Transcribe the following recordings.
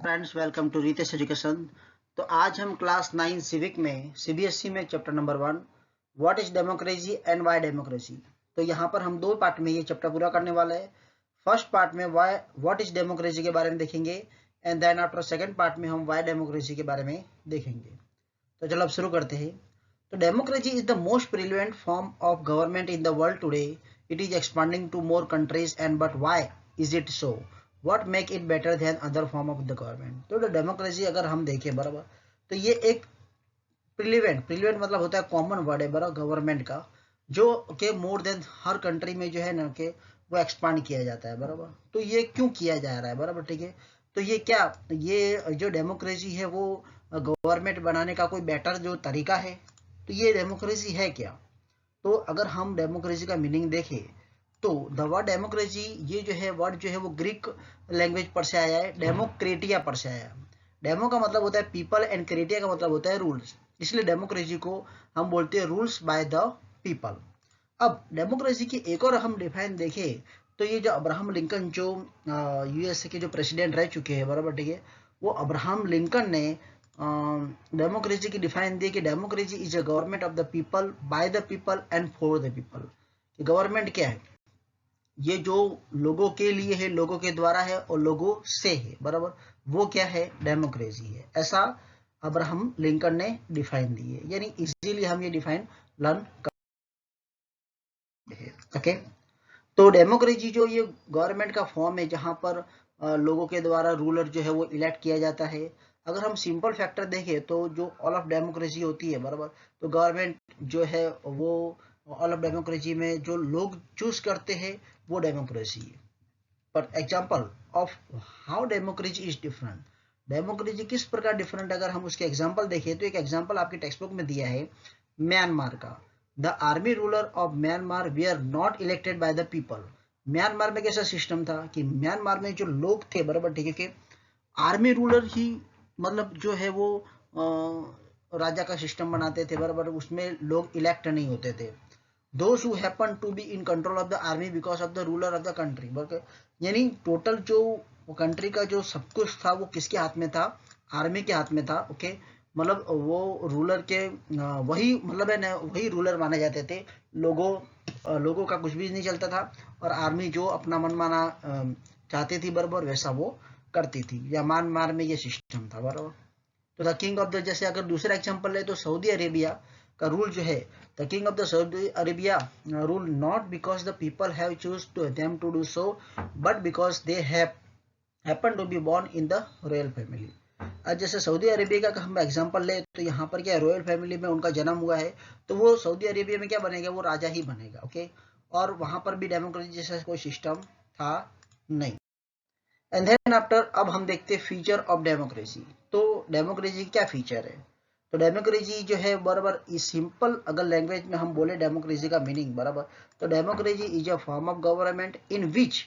Friends, welcome to Ritesh education. तो आज हम क्लास 9 सिविक में सीबीएसई में chapter number 1 what is democracy and why democracy. तो यहाँ पर हम दो पार्ट में ये चैप्टर पूरा करने वाले हैं। फर्स्ट पार्ट में व्हाट इज डेमोक्रेसी के बारे में देखेंगे and then after second part में हम व्हाई डेमोक्रेसी के बारे में देखेंगे। तो चलो अब शुरू करते हैं। तो democracy is the most prevalent form of government in the world today. It is expanding to more countries and but why is it so? What make it better than other form of the government? तो democracy अगर हम देखें बराबर, तो ये एक प्रिलिवेंट मतलब होता है कॉमन वर्ड है बराबर गवर्नमेंट का, जो के मोर देन हर कंट्री में जो है ना कि वो एक्सपांड किया जाता है बराबर। तो ये क्यों किया जा रहा है बराबर, ठीक है। तो ये जो डेमोक्रेसी है वो गवर्नमेंट बनाने का कोई बेटर जो तरीका है, तो ये डेमोक्रेसी है क्या? तो अगर हम डेमोक्रेसी का मीनिंग देखें तो द वर्ड डेमोक्रेसी, ये जो है वर्ड जो है वो ग्रीक लैंग्वेज पर से आया है, डेमोक्रेटिया पर से आया है। डेमो का मतलब होता है पीपल एंड क्रेटिया का मतलब होता है रूल्स, इसलिए डेमोक्रेसी को हम बोलते हैं रूल्स बाय द पीपल। अब डेमोक्रेसी की एक और हम डिफाइन देखें तो ये जो अब्राहम लिंकन जो यूएसए के जो प्रेसिडेंट रह चुके हैं बराबर, ठीक है, वो अब्राहम लिंकन ने डेमोक्रेसी की डिफाइन दी कि democracy is a government of the people bye the people and for the people. Government क्या है? ये जो लोगों के लिए है, लोगों के द्वारा है और लोगों से है बराबर, वो क्या है? डेमोक्रेसी है। ऐसा अब्राहम लिंकन ने डिफाइन दी है, यानी इजीली हम ये डिफाइन लर्न करते हैं। ओके, तो डेमोक्रेसी जो ये गवर्नमेंट का फॉर्म है जहां पर लोगों के द्वारा रूलर जो है वो इलेक्ट किया जाता है। अगर हम सिंपल फैक्टर देखें तो जो ऑल ऑफ डेमोक्रेसी होती है बराबर, तो गवर्नमेंट जो है वो ऑल ऑफ डेमोक्रेसी में जो लोग चूज करते हैं वो डेमोक्रेसी है। पर example of how democracy is different, democracy किस प्रकार डिफरेंट, अगर हम उसके एग्जाम्पल देखें तो एक एग्जाम्पल आपकी टेक्स्ट बुक में दिया है म्यांमार का। The army ruler of Myanmar they are not elected by the people. Myanmar में कैसा सिस्टम था कि म्यांमार में जो लोग थे बराबर, ठीक है, कि आर्मी रूलर ही मतलब जो है वो राजा का सिस्टम बनाते थे बराबर, उसमें लोग इलेक्ट नहीं होते थे। Those who happen to be in control of the army because of the ruler of the country, यानी टोटल जो कंट्री का जो सब कुछ था वो किसके हाथ में था? आर्मी के हाथ में था। ओके, मतलब वो रूलर के वही मतलब है ना, वही रूलर माने जाते थे। लोगों का कुछ भी नहीं चलता था और आर्मी जो अपना मन माना चाहती थी बराबर वैसा वो करती थी, या म्यांमार में ये सिस्टम था बराबर। तो द किंग ऑफ द, जैसे अगर दूसरा एग्जांपल ले तो सऊदी अरेबिया का रूल जो है, the king of the Saudi Arabia rule not because the people have choose to them to do so, but because they have happen to be born in the royal family. आज जैसे Saudi Arabia का हम example ले तो यहाँ पर क्या royal family में उनका जन्म हुआ है, तो वो सऊदी अरेबिया में क्या बनेगा? वो राजा ही बनेगा। ओके, और वहां पर भी डेमोक्रेसी जैसा कोई सिस्टम था नहीं। एंड देन आफ्टर अब हम देखते हैं फीचर ऑफ डेमोक्रेसी। तो डेमोक्रेसी क्या फीचर है? तो डेमोक्रेसी जो है बराबर इस सिंपल अगर लैंग्वेज में हम बोले डेमोक्रेसी का मीनिंग बराबर, तो democracy is a form of government in which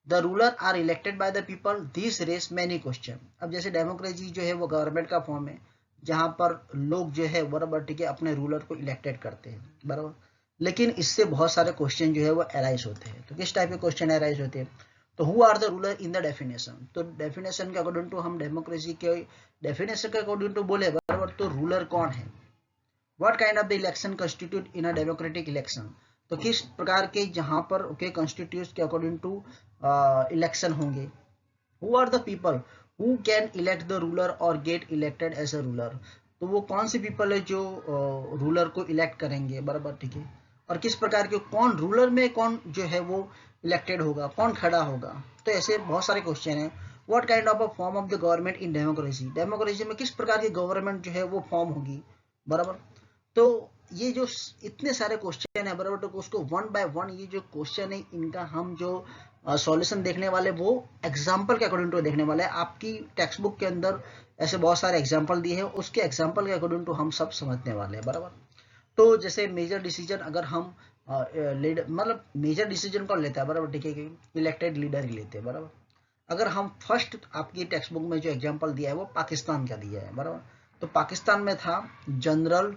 the ruler are elected by the people. This raise many question. अब जैसे डेमोक्रेसी जो है वो गवर्नमेंट का फॉर्म है जहां पर लोग जो है बराबर, ठीक है, अपने रूलर को इलेक्टेड करते हैं बराबर, लेकिन इससे बहुत सारे क्वेश्चन जो है वो अराइज होते हैं। तो किस टाइप के क्वेश्चन अराइज होते हैं? तो who are the ruler in the definition. तो डेफिनेशन के अकॉर्डिंग टू हम डेमोक्रेसी के डेफिनेशन के अकॉर्डिंग टू बोले बराबर, तो रूलर कौन है? What kind of the election constitute in a democratic election. तो किस प्रकार के जहां पर ओके कॉन्स्टिट्यूट के अकॉर्डिंग टू इलेक्शन होंगे। Who are the people who can elect the ruler और get elected as a ruler. तो वो कौन से पीपल है जो रूलर को इलेक्ट करेंगे बराबर, ठीक है, और किस प्रकार के कौन रूलर में कौन जो है वो इलेक्टेड होगा, कौन खड़ा होगा। तो ऐसे बहुत सारे क्वेश्चन हैं। What kind of a form of the government in democracy, democracy में किस प्रकार की गवर्नमेंट जो है वो फॉर्म होगी बराबर। तो ये जो इतने सारे क्वेश्चन है बराबर, तो उसको वन बाय वन ये जो क्वेश्चन है इनका हम जो सॉल्यूशन देखने वाले वो एग्जाम्पल के अकॉर्डिंग टू देखने वाले हैं। आपकी टेक्स्ट बुक के अंदर ऐसे बहुत सारे एग्जाम्पल दिए हैं, उसके एग्जाम्पल के अकॉर्डिंग टू हम सब समझने वाले हैं बराबर। तो जैसे मेजर डिसीजन अगर हम लीडर मतलब मेजर डिसीजन कौन लेता है बराबर, ठीक है, कि इलेक्टेड लीडर ही लेते हैं बराबर। अगर हम फर्स्ट आपकी टेक्स्ट बुक में जो एग्जाम्पल दिया है वो पाकिस्तान का दिया है बराबर, तो पाकिस्तान में था जनरल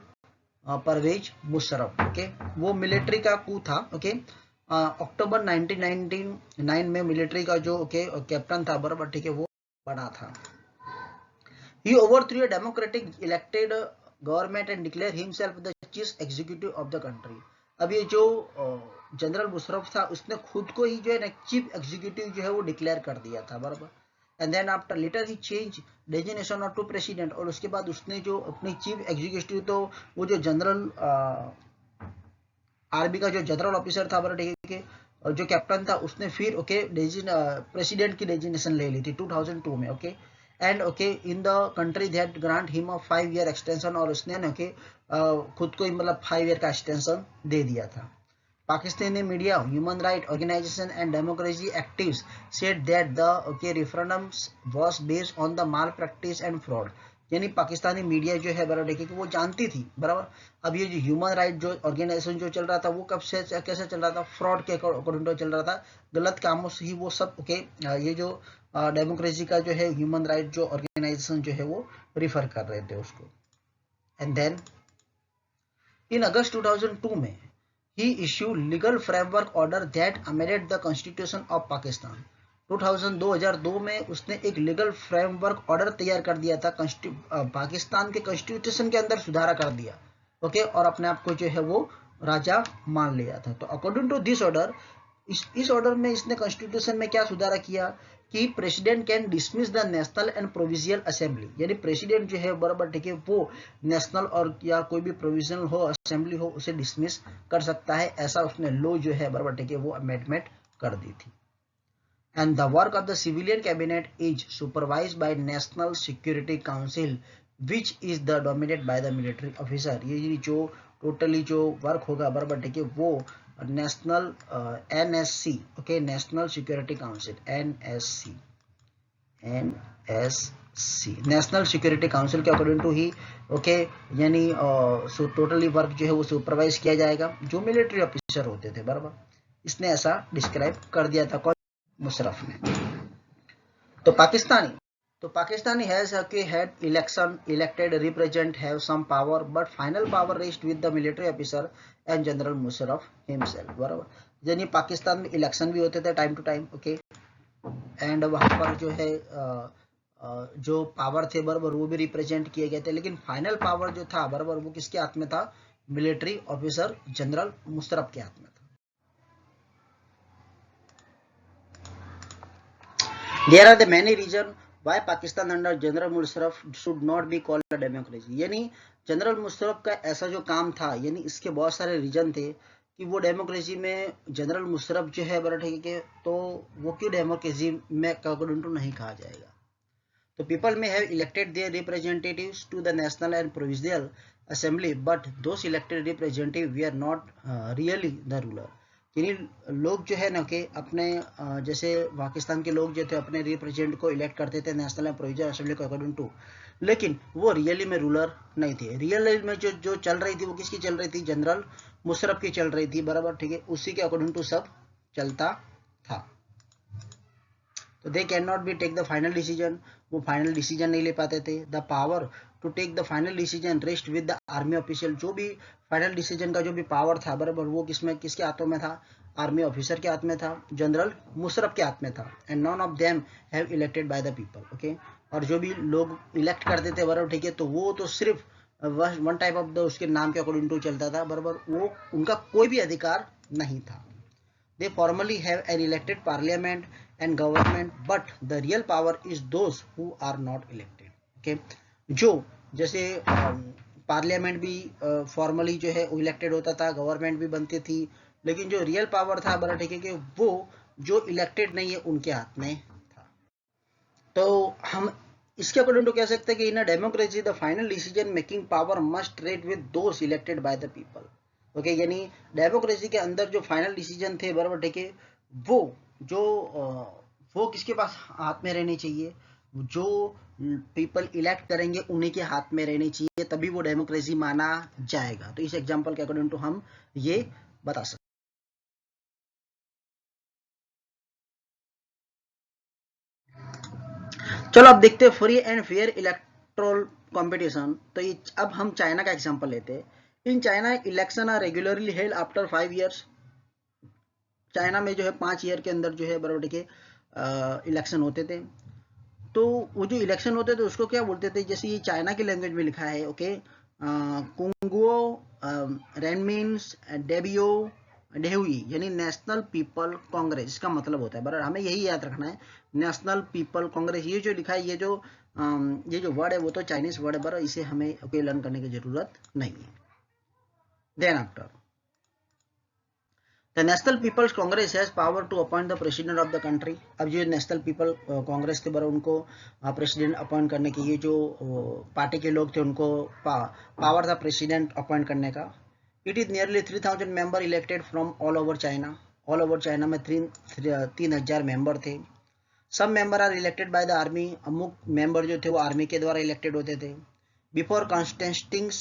परवेज मुशर्रफ। ओके, वो मिलिट्री का कू था। ओके, अक्टूबर 1999 में मिलिट्री का जो ओके कैप्टन था बराबर, ठीक है, वो बना था। He overthrew a democratic elected government and declared himself the chief executive of the country. अब ये जो जनरल मुशर्रफ था उसने खुद को ही जो है ना चीफ एग्जीक्यूटिव जो है वो डिक्लेयर कर दिया था बराबर. एंड देन आफ्टर लेटर ही change designation of to president, और उसके बाद उसने जो अपनी चीफ एग्जीक्यूटिव तो वो जो जनरल आर्मी का जो जनरल ऑफिसर था बराबर ठीक है जो कैप्टन था उसने फिर ओके प्रेसिडेंट की डेजिग्नेशन ले ली थी 2002 में okay. And okay in the country that grant him a 5 year extension, और उसने ना ओके खुद को ही मतलब 5 ईयर का एक्सटेंशन दे दिया था. Pakistani media, human rights organization and democracy activists said that the referendums was based on the malpractice and fraud. यानी पाकिस्तानी मीडिया जो है बराबर देखिए कि वो जानती थी बराबर. अब ये जो ह्यूमन राइट जो ऑर्गेनाइजेशन जो चल रहा था वो कब से कैसे चल रहा था, फ्रॉड के अकॉर्डिंग टू चल रहा था, गलत कामों से ही वो सब ओके. ये जो डेमोक्रेसी का जो है ह्यूमन राइट जो ऑर्गेनाइजेशन जो है वो रिफर कर रहे थे उसको. एंड देन इन अगस्त 2002 में he issued legal framework order that amended the constitution of Pakistan. 2002 में उसने एक लीगल फ्रेमवर्क ऑर्डर तैयार कर दिया था, पाकिस्तान के कॉन्स्टिट्यूशन के अंदर सुधारा कर दिया ओके, और अपने आप को जो है वो राजा मान लिया था. तो अकॉर्डिंग टू दिस ऑर्डर, इस ऑर्डर में इसने कॉन्स्टिट्यूशन में क्या सुधारा किया कि president can dismiss the national and provincial assembly. यानी प्रेसिडेंट जो है बराबर ठीक है वो नेशनल और या कोई भी प्रोविजनल हो असेंबली हो उसे डिसमिस कर सकता है, ऐसा उसने लॉ जो है बराबर ठीक है वो अमेंडमेंट कर दी थी. And the work of the civilian cabinet is supervised by national security council which is the dominated by the military officer. ये जो टोटली जो वर्क होगा बराबर ठीक है वो national NSC okay, national security council NSC national security council के according to he okay, यानी सो टोटली वर्क जो है वो सुपरवाइज किया जाएगा जो मिलिट्री ऑफिसर होते थे बराबर. इसने ऐसा डिस्क्राइब कर दिया था कौन, मुशर्रफ ने. तो Pakistani has okay had election elected represent have some power but final power rests with the military officer and General Musharraf himself बराबर. यानी पाकिस्तान में इलेक्शन भी होते थे टाइम टू टाइम ओके, एंड वहां पर जो है जो पावर थे बराबर वो भी रिप्रेजेंट किए गए थे, लेकिन फाइनल पावर जो था बराबर वो किसके हाथ में था, मिलिट्री ऑफिसर जनरल मुशर्रफ के हाथ में था. There are the many reason Why Pakistan under general Musharraf should not be called a democracy. यानी जनरल मुशर्रफ का ऐसा जो काम था, यानी इसके बहुत सारे रीजन थे कि वो डेमोक्रेसी में जनरल मुशर्रफ जो है बड़ा ठीक है तो वो क्यों डेमोक्रेसी में अकॉर्डिंग टू नहीं कहा जाएगा. तो पीपल में have elected their representatives to the national and provincial assembly but those elected representative we are not really the ruler. यानी लोग जो है ना कि अपने जैसे पाकिस्तान के लोग जो थे अपने रिप्रेजेंट को इलेक्ट करते थे नेशनल एंड प्रोविंशियल असेंबली को अकॉर्डिंग टू, लेकिन वो रियली में रूलर नहीं थे. रियल में जो चल रही थी वो किसकी चल रही थी, जनरल मुशर्रफ की चल रही थी बराबर ठीक है, उसी के अकॉर्डिंग टू सब चलता था. तो they can not be take the final decision, वो फाइनल डिसीजन नहीं ले पाते थे. The power to take the final decision rest with the army official. जो भी फाइनल डिसीजन का जो भी पावर था बराबर वो किसके हाथों में था, आर्मी ऑफिसर के हाथ में था, जनरल मुशर्रफ के हाथ में था. And none of them have elected by the people okay. और जो भी लोग इलेक्ट करते थे बराबर ठीक है तो वो तो सिर्फ वन टाइप ऑफ द उसके नाम के अकॉर्डिंग टू चलता था बराबर, वो उनका कोई भी अधिकार नहीं था. They formally have an elected parliament and government, but the real power is those who are not elected. Okay, जो जैसे पार्लियामेंट भी फॉर्मली जो है इलेक्टेड होता था, गवर्नमेंट भी बनती थी, लेकिन जो रियल पावर था बड़ा ठीक है कि वो जो इलेक्टेड नहीं है उनके हाथ में था. तो हम इसके अकॉर्डिंग तो कह सकते हैं कि in a democracy the final decision making power must rest with those elected by the people okay. यानी डेमोक्रेसी के अंदर जो फाइनल डिसीजन थे बराबर ठीक है वो किसके पास हाथ में रहने चाहिए, जो पीपल इलेक्ट करेंगे उन्हीं के हाथ में रहने चाहिए, तभी वो डेमोक्रेसी माना जाएगा. तो इस एग्जांपल के अकॉर्डिंग टू हम ये बता सकते. चलो अब देखते हैं free and fair electoral competition. तो ये अब हम चाइना का एग्जांपल लेते हैं. In China election are regularly held after 5 years. China में जो है 5 ईयर के अंदर जो है बराबर के इलेक्शन होते थे. तो वो जो इलेक्शन होते थे उसको क्या बोलते थे, जैसे ये चाइना की लैंग्वेज में लिखा है, ओके, कुंगुओ रेनमिन्स डेबियो डेहुई, यानी नेशनल पीपल कांग्रेस, इसका मतलब होता है, बराबर, हमें यही याद रखना है, नेशनल पीपल कांग्रेस। ये जो लिखा है, ये जो वर्ड है वो तो चाइनीज वर्ड है, बराबर, इसे हमें ओके लर्न करने की जरूरत नहीं है। Then after the national people's congress has power to appoint the president of the country. अब जो नेशनल पीपल कांग्रेस थे, बराबर, उनको प्रेसिडेंट अपॉइंट करने की, ये जो पार्टी के लोग थे उनको पावर था प्रेसिडेंट अपॉइंट करने का। It is nearly 3000 member elected from all over China. All over China में 3000 मेंबर थे। सब member are elected by the army. अमुक मेंबर जो थे वो आर्मी के द्वारा इलेक्टेड होते थे। Before contesting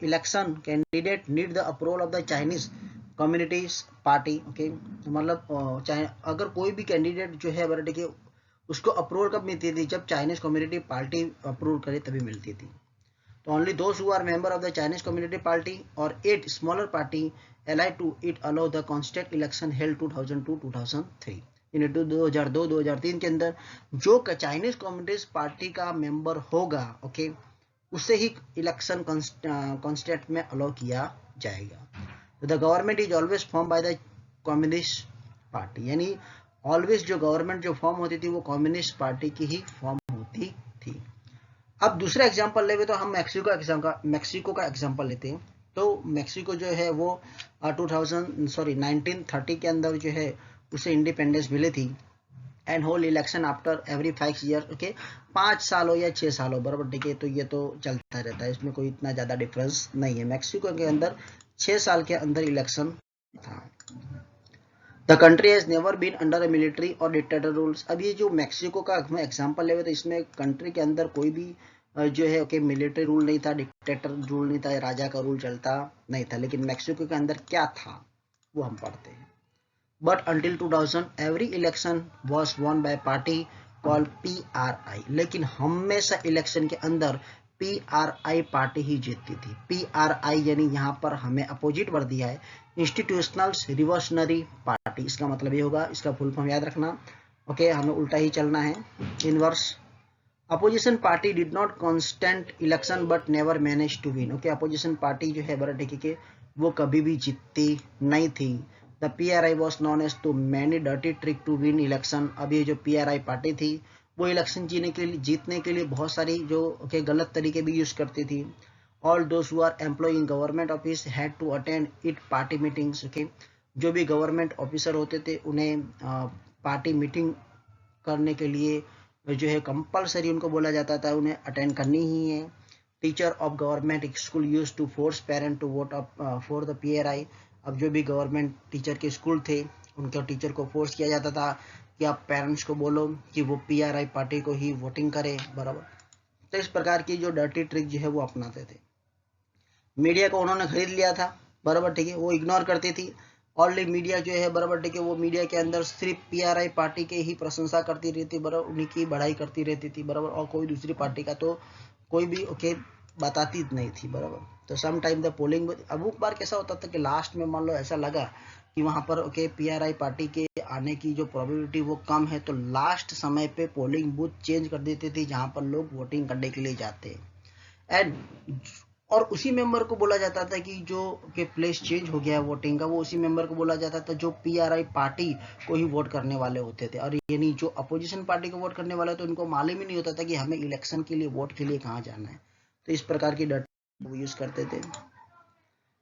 election candidate need the approval of the Chinese communities party, okay, मतलब चाहे अगर कोई भी कैंडिडेट जो है, बराबर, देखिए, उसको अप्रूवल कब मिलती थी, जब चाइनीज कम्युनिटी पार्टी अप्रूव करे तभी मिलती थी। तो only those who are member of the Chinese community party और 8 smaller party allied to it allow the constant election held 2002-2003। इन 2002-2003 के अंदर जो चाइनीज कम्युनिस्ट पार्टी का मेंबर होगा, ओके, उससे ही इलेक्शन कॉन्स्टेंट में अलाउ किया जाएगा। The government is always form by the communist party, यानी ऑलवेज जो गवर्नमेंट जो फॉर्म होती थी वो कम्युनिस्ट पार्टी की ही फॉर्म होती थी। अब दूसरा एग्जांपल लेते तो हम मैक्सिको का एग्जांपल लेते हैं। तो मैक्सिको जो है वो 1930 के अंदर जो है उसे इंडिपेंडेंस मिली थी। And hold election after every 5 year, okay, 5 साल हो या 6 साल हो, बराबर, ठीक है, तो ये तो चलता रहता है, इसमें कोई इतना ज़्यादा डिफरेंस नहीं है। मैक्सिको के अंदर 6 साल के अंदर इलेक्शन था। The country has never been under a military और डिक्टेटर रूल्स। अब ये जो मैक्सिको का हम एग्जांपल लेते तो इसमें कंट्री के अंदर कोई भी जो है, ओके, मिलिट्री रूल नहीं था, डिक्टेटर रूल नहीं था, राजा का रूल चलता नहीं था। लेकिन मैक्सिको के अंदर क्या था वो हम पढ़ते हैं। But until 2000 every election was won by party called PRI। लेकिन हमेशा इलेक्शन के अंदर PRI पार्टी ही जीतती थी। PRI यानी यहाँ पर हमें अपोजिट वर्ड दिया है, इंस्टीट्यूशनल रिवॉल्यूशनरी पार्टी। इसका मतलब ये होगा, इसका फुल फॉर्म याद रखना, ओके, हमें उल्टा ही चलना है, inverse. Opposition party did not constant election but never manage to win, okay, opposition party जो है, बड़ा ठीक है, वो कभी भी जीतती नहीं थी। The PRI was known as to many dirty trick to win election. अब ये जो PRI पार्टी थी वो इलेक्शन जीतने के लिए बहुत सारी जो ओके गलत तरीके भी यूज करती थी। All those who are employ in government office had to attend it party meetings, okay, जो भी गवर्नमेंट ऑफिसर होते थे उन्हें पार्टी मीटिंग करने के लिए जो है कंपलसरी उनको बोला जाता था, उन्हें अटेंड करनी ही है। Teacher of government school use to force parent to vote for the PRI। अब जो भी गवर्नमेंट टीचर के स्कूल थे उनके टीचर को फोर्स किया जाता था कि आप पेरेंट्स को बोलो कि वो PRI पार्टी को ही वोटिंग करें, बराबर। तो इस प्रकार की जो डर्टी ट्रिक जो है वो अपनाते थे। मीडिया को उन्होंने खरीद लिया था, बराबर, ठीक है, वो इग्नोर करती थी। ऑनली मीडिया जो है, बराबर, ठीक है, वो मीडिया के अंदर सिर्फ PRI पार्टी के ही प्रशंसा करती रहती, बराबर, उन्हीं की बढ़ाई करती रहती थी, बराबर, और कोई दूसरी पार्टी का तो कोई भी ओके बताती नहीं थी, बराबर। तो सम टाइम द पोलिंग, अब एक बार कैसा होता था कि लास्ट में मान लो ऐसा लगा कि वहां पर ओके PRI पार्टी के आने की जो प्रोबेबिलिटी वो कम है, तो लास्ट समय पे पोलिंग बूथ चेंज कर देते थे जहां पर लोग वोटिंग करने के लिए जाते हैं। एंड और उसी मेंबर को बोला जाता था कि जो के प्लेस चेंज हो गया है वोटिंग का, वो उसी मेंबर को बोला जाता था जो PRI पार्टी को ही वोट करने वाले होते थे। और यानी जो अपोजिशन पार्टी को वोट करने वाले तो उनको मालूम ही नहीं होता था कि हमें इलेक्शन के लिए वोट के लिए कहाँ जाना है। तो इस प्रकार की डट वो यूज करते थे।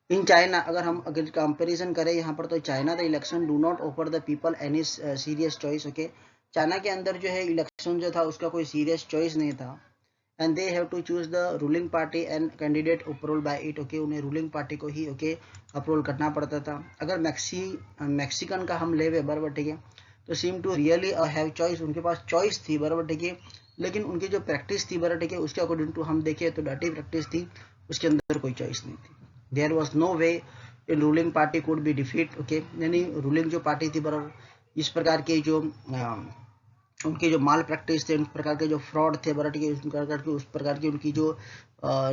इन चाइना अगर कंपेरिजन करें यहाँ पर, तो China the election do not offer the people any serious choice, okay, China के अंदर जो है इलेक्शन जो था उसका कोई सीरियस चॉइस नहीं था। And they have to choose the ruling party and candidate approval by it, okay, उन्हें रूलिंग पार्टी को ही ओके अप्रूवल करना पड़ता था। अगर मैक्सिकन का हम लेवे, बराबर, ठीक है, तो seem to really have choice, उनके पास चॉइस थी, बराबर, ठीक है, लेकिन उनकी जो प्रैक्टिस थी, बराबर, ठीक है, उसके अकॉर्डिंग टू हम देखें तो डर्टी प्रैक्टिस थी, उसके अंदर कोई चॉइस नहीं थी। There was no way in ruling party could be defeat, okay, यानी रूलिंग जो पार्टी थी, बराबर, इस प्रकार के जो उनकी जो माल प्रैक्टिस थे, उन प्रकार के जो फ्रॉड थे, बराबर, ठीक है, उस प्रकार की उनकी जो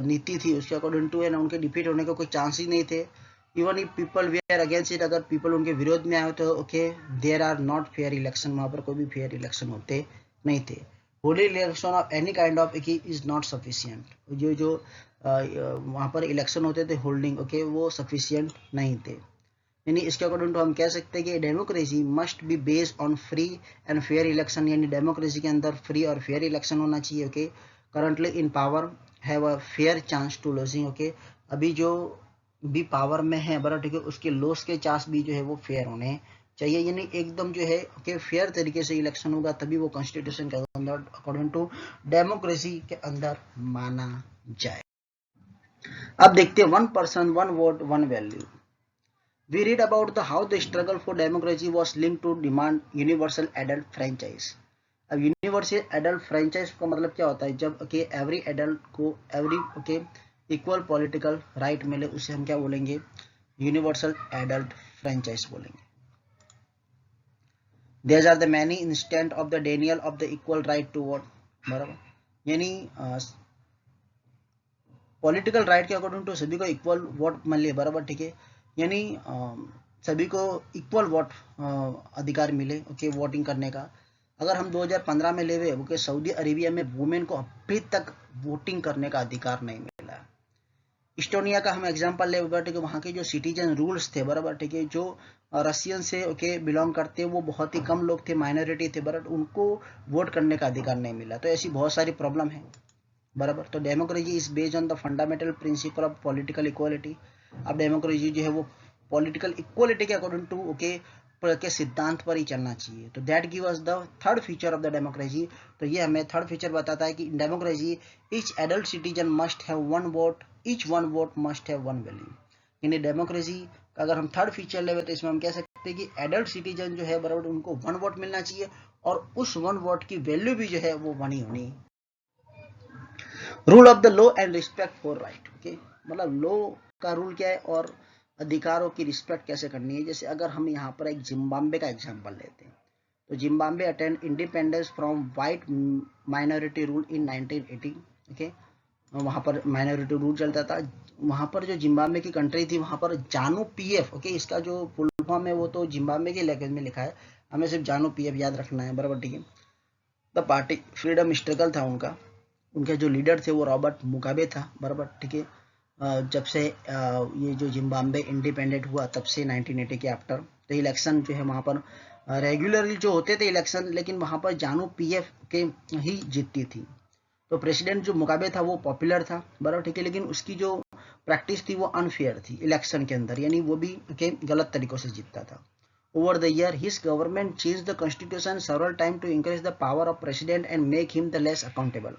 नीति थी उसके अकॉर्डिंग टू है ना उनके डिफीट होने का कोई चांस ही नहीं थे। Even if people were against it, अगर पीपल उनके विरोध में आए तो okay there are not fair election, वहां पर कोई भी फेयर इलेक्शन होते नहीं थे। Holding election of any kind of is not sufficient. जो वहाँ पर इलेक्शन होते थे होल्डिंग वो सफिशियंट नहीं थे। यानी इसके अकॉर्डिंग तो हम कह सकते हैं कि democracy must be based on free and fair election, यानी डेमोक्रेसी के अंदर फ्री और फेयर इलेक्शन होना चाहिए। Currently in power have a fair chance to losing. अभी जो भी पावर में है बराबर उसके लॉस के चांस भी जो है वो फेयर होने चाहिए, यानी एकदम जो है फेयर तरीके से इलेक्शन होगा तभी वो कॉन्स्टिट्यूशन के अंदर अकॉर्डिंग टू डेमोक्रेसी के अंदर माना जाए। अब देखते हैं 1 person 1 vote 1 value. We read about how the struggle for democracy was linked to demand universal adult franchise. अब यूनिवर्सल एडल्ट फ्रेंचाइज का मतलब क्या होता है? जब एवरी एडल्ट को एवरी इक्वल पॉलिटिकल राइट मिले उसे हम क्या बोलेंगे? यूनिवर्सल एडल्ट फ्रेंचाइज बोलेंगे। These are the many instances of the denial of the equal right to vote, बराबर, यानी पॉलिटिकल राइट के अकॉर्डिंग टू सभी को इक्वल वोट मिले, बराबर, ठीक है, यानी सभी को इक्वल वोट अधिकार मिले वोटिंग करने का। अगर हम 2015 में ले हुए सऊदी अरेबिया में वुमेन को अभी तक वोटिंग करने का अधिकार नहीं मिला। इस्टोनिया का हम एग्जांपल ले ठीक है, वहाँ के जो सिटीजन रूल्स थे, बराबर, ठीक है, जो रशियन से बिलोंग करते वो बहुत ही कम लोग थे, माइनॉरिटी थे, बराबर, उनको वोट करने का अधिकार नहीं मिला। तो ऐसी बहुत सारी प्रॉब्लम है, बराबर। तो democracy is based on the fundamental principle of political equality. अब डेमोक्रेसी जो है वो पॉलिटिकल इक्वालिटी के अकॉर्डिंग टू के सिद्धांत पर ही चलना चाहिए। तो that give us the third feature of the democracy. तो ये हमें थर्ड फीचर बताता है कि in democracy each adult citizen must have one vote, each one vote must have one value. यानी डेमोक्रेसी का अगर हम थर्ड फीचर लेवे तो इसमें हम कह सकते हैं कि एडल्ट सिटीजन जो है बराबर उनको वन वोट मिलना चाहिए और उस वन वोट की वैल्यू भी जो है वो वन ही होनी। Rule of the law and respect for right. मतलब लॉ का रूल क्या है और अधिकारों की रिस्पेक्ट कैसे करनी है। जैसे अगर हम यहाँ पर एक जिम्बाब्वे का एग्जांपल लेते हैं तो Zimbabwe attend independence from white minority rule in 1980। वहाँ पर माइनॉरिटी रूल चलता था। वहाँ पर जो जिम्बाब्वे की कंट्री थी वहाँ पर जानू पीएफ इसका जो फुल फॉर्म है वो तो जिम्बाब्वे के लैंग्वेज में लिखा है, हमें सिर्फ जानू पीएफ याद रखना है, बराबर, ठीक है। द पार्टी फ्रीडम स्ट्रगल था उनका, उनके जो लीडर थे वो रॉबर्ट मुगाबे था, बराबर, ठीक है। जब से ये जो जिम्बाब्वे इंडिपेंडेंट हुआ तब से 1980 के आफ्टर तो इलेक्शन जो है वहाँ पर रेगुलरली जो होते थे इलेक्शन, लेकिन वहाँ पर जानू पीएफ के ही जीतती थी। तो प्रेसिडेंट जो मुगाबे था वो पॉपुलर था, बराबर, ठीक है, लेकिन उसकी जो प्रैक्टिस थी वो अनफेयर थी इलेक्शन के अंदर, यानी वो भी गलत तरीकों से जीतता था। Over the year, his government changed the constitution several times to increase the power of president and make him the less accountable.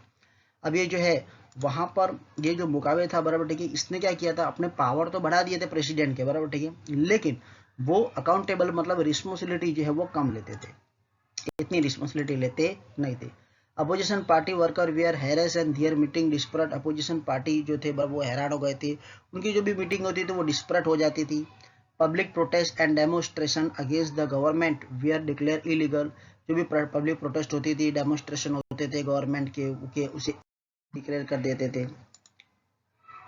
अब ये जो है वहां पर ये जो मुकाबले था, बराबर, ठीक है, इसने क्या किया था, अपने पावर तो बढ़ा दिए थे प्रेसिडेंट के, बराबर, ठीक है, लेकिन वो अकाउंटेबल मतलब रिस्पॉन्सिबिलिटी जो है वो कम लेते थे, इतनी रिस्पॉन्सिबिलिटी लेते नहीं थे। Opposition party worker were harass and their meeting desperate. Opposition party जो थे वो हैरान हो गए थे, उनकी जो भी मीटिंग होती थी वो डिस्परेट हो जाती थी। Public protest and demonstration against the government were declare illegal. जो भी पब्लिक प्रोटेस्ट होती थी, डेमोन्स्ट्रेशन होते थे गवर्नमेंट के उसे डिक्लेयर कर देते थे।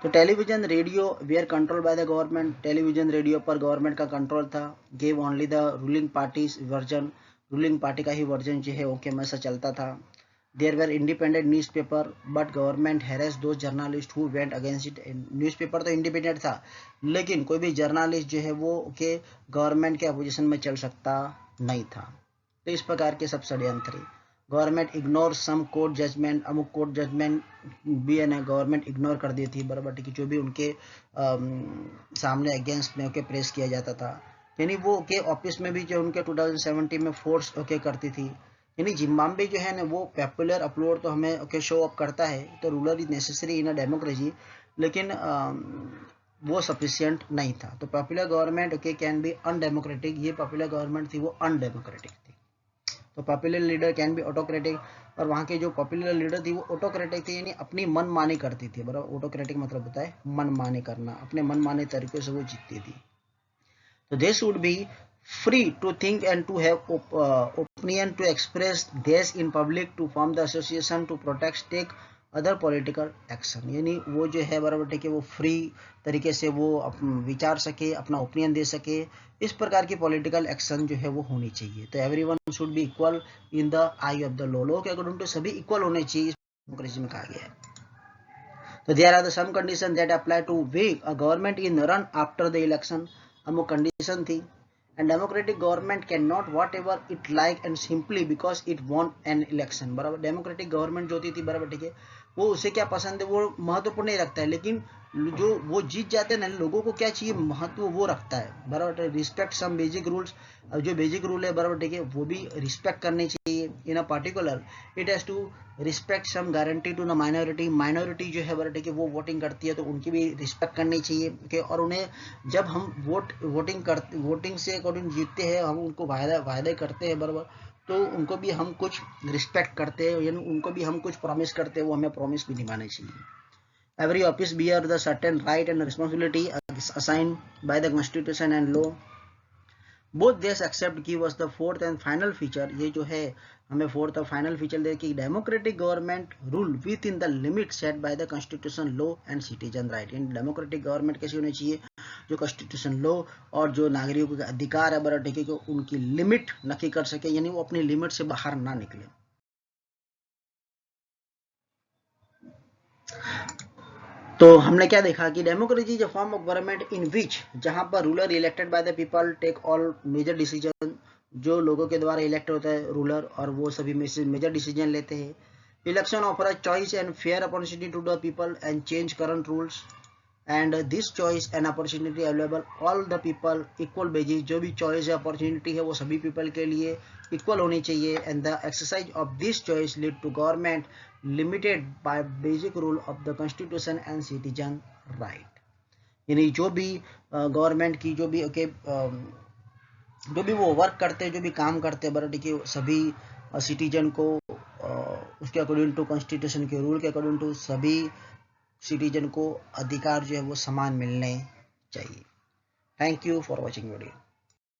तो television radio were control by the government. Television radio पर गवर्नमेंट का कंट्रोल था। Gave only the ruling party's version. Ruling party का ही वर्जन जो है हमेशा चलता था। There were independent newspaper but government harass those journalist who went against it. Newspaper तो इंडिपेंडेंट था लेकिन कोई भी जर्नलिस्ट जो है वो गवर्नमेंट के अपोजिशन में चल सकता नहीं था। तो इस प्रकार के सब षड्यंत्र। गवर्नमेंट इग्नोर सम कोर्ट जजमेंट। अमुक कोर्ट जजमेंट भी है ना गवर्नमेंट इग्नोर कर दी थी, बराबर, ठीक है, जो भी उनके सामने अगेंस्ट में प्रेस किया जाता था। यानी वो ऑफिस में भी जो उनके 2017 में फोर्स करती थी। यानी जिम्बाब्वे जो है ना वो पॉपुलर अपलोड तो हमें शो अप करता है, तो ruler is necessary in a democracy, लेकिन वो सफिशियंट नहीं था। तो popular government can be undemocratic. ये पॉपुलर गवर्नमेंट थी वो अनडेमोक्रेटिक थी। तो popular leader can be autocratic. और वहाँ के जो पॉपुलर लीडर थी वो ऑटोक्रेटिक थी, यानी अपनी मनमानी करती थी, बराबर। ऑटोक्रेटिक मतलब होता है मनमानी करना, अपने मनमाने तरीके से वो जीतती थी। तो they should be free to think and to have opinion, to express this in public, to form the association, to protect other political action, यानी वो जो है बराबर ठीक है वो फ्री तरीके से वो विचार सके, अपना ओपिनियन दे सके, इस प्रकार की पॉलिटिकल एक्शन जो है वो होनी चाहिए। तो everyone should be equal in the eye of the law, law के अकॉर्डिंग टू सभी इक्वल होने चाहिए, डेमोक्रेसी में कहा गया है। तो there are the some condition that apply to way a government in run after the election, हम वो कंडीशन थी। And democratic government can not whatever it like and simply because it won an election, बराबर। Democratic government जो होती थी बराबर ठीक है, वो उसे क्या पसंद है वो महत्वपूर्ण नहीं रखता है, लेकिन जो वो जीत जाते हैं ना, लोगों को क्या चाहिए महत्व वो रखता है, बराबर। रिस्पेक्ट सम बेसिक रूल्स, जो बेसिक रूल है बराबर ठीक है वो भी रिस्पेक्ट करने चाहिए। In a particular it has to respect some guarantee to the minority, minority जो है बराबर ठीक है वो वोटिंग करती है तो उनकी भी रिस्पेक्ट करनी चाहिए, ओके। और उन्हें जब हम वोटिंग से अकॉर्डिंग जीतते हैं, हम उनको वायदे करते हैं बराबर, तो उनको भी हम कुछ रिस्पेक्ट करते हैं, यानी उनको भी हम कुछ प्रॉमिस करते हैं, वो हमें प्रॉमिस भी निभाने चाहिए। Every office bear the certain right and responsibility assigned by the constitution and law. Both this accept give us the fourth and final feature, ये जो है हमें फोर्थ और फाइनल फीचर दे कि democratic government rule with in the limit set by the constitution, law and citizen right. In democratic government कैसी होनी चाहिए, जो कॉन्स्टिट्यूशन, लॉ और जो नागरिकों के अधिकार है बड़ा ठीक है, उनकी लिमिट नक्की कर सके, यानी वो अपनी लिमिट से बाहर ना निकले। तो हमने क्या देखा कि democracy is a form of government in which, जहां पर ruler elected by the people take all major decision, जो लोगों के द्वारा इलेक्ट होता है रूलर और वो सभी मेजर डिसीजन लेते हैं। Election offer a choice and fair opportunity to the people and change current rules, and this choice and opportunity available all the people equal basis, जो भी चॉइस है अपॉर्चुनिटी है वो सभी पीपल के लिए इक्वल होनी चाहिए। And the exercise of this choice lead to government limited by basic rule of the constitution and citizen right, यानी जो भी गवर्नमेंट की जो भी ओके जो भी वो वर्क करते हैं, जो भी काम करते हैं बराबर ठीक, सभी सिटीजन को उसके अकॉर्डिंग टू कॉन्स्टिट्यूशन के रूल के अकॉर्डिंग टू सभी सिटीजन को अधिकार जो है वो समान मिलने चाहिए। Thank you for watching video.